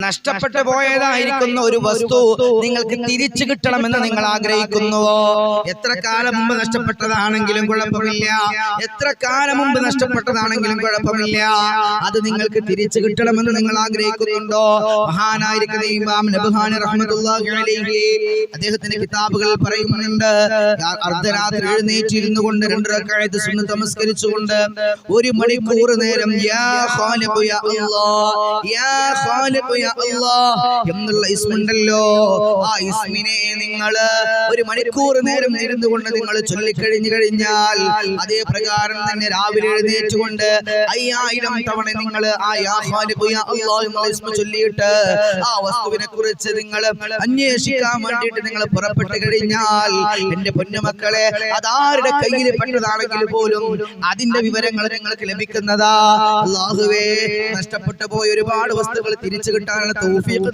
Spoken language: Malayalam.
നഷ്ടപ്പെട്ടു പോയതായിരിക്കുന്ന ഒരു വസ്തു നിങ്ങൾക്ക് തിരിച്ചു കിട്ടണമെന്ന് നിങ്ങൾ ആഗ്രഹിക്കുന്നുവോ? എത്ര കാലം മുമ്പ് നഷ്ടപ്പെട്ടതാണെങ്കിലും കുഴപ്പമില്ല, എത്ര കാലം മുമ്പ് നഷ്ടപ്പെട്ടതാണെങ്കിലും കുഴപ്പമില്ല, അത് നിങ്ങൾക്ക് തിരിച്ചു കിട്ടണമെന്ന് നിങ്ങൾ ആഗ്രഹിക്കുന്നുണ്ടോ? മഹാനായിരിക്കുന്ന ഇമാം നബ്ഹാനി റഹ്മത്തുള്ളാഹി അലൈഹി അദ്ദേഹത്തിന്റെ കിതാബുകൾ പറയുന്നുണ്ട്, അർദ്ധരാത്രി എഴുന്നേറ്റിരുന്നു കൊണ്ട് 2 റക്അത്ത് സുന്നത്ത് നമസ്കരിച്ചുകൊണ്ട് 1 മണിക്കൂർ നേരം യാ ഖാലിഖു യാ അല്ലാഹ് യാ ഖാലിഖു എന്നുള്ള ഇസ്മുണ്ടല്ലോ, ആ ഇസ്മിനെ നിങ്ങൾ 1 മണിക്കൂർ നേരം ഇരുന്നുകൊണ്ട് നിങ്ങൾ ചൊല്ലിക്കഴിഞ്ഞു കഴിഞ്ഞാൽ അതേ പ്രകാരം തന്നെ രാവിലെ എഴുന്നേറ്റുകൊണ്ട് 5000 തവണ നിങ്ങൾ ആ യാ ഖാലിഖു യാ അല്ലാഹ് എന്നുള്ള ഇസ്മ ചൊല്ലിയിട്ട് ആ വസ്തുവിനെ കുറിച്ച് നിങ്ങൾ അന്വേഷിക്കാൻ വേണ്ടിയിട്ട് നിങ്ങൾ പുറപ്പെട്ടു കഴിഞ്ഞാൽ എന്റെ പൊന്നുമക്കളെ, അതാരുടെ കയ്യിൽ പെട്ടതാണെങ്കിൽ പോലും അതിന്റെ വിവരങ്ങൾ നിങ്ങൾക്ക് ലഭിക്കുന്നതാ. അല്ലാഹുവേ, നഷ്ടപ്പെട്ടു പോയ ഒരുപാട് വസ്തുക്കൾ തിരിച്ചു കിട്ടാനുള്ള തൗഫീഖ്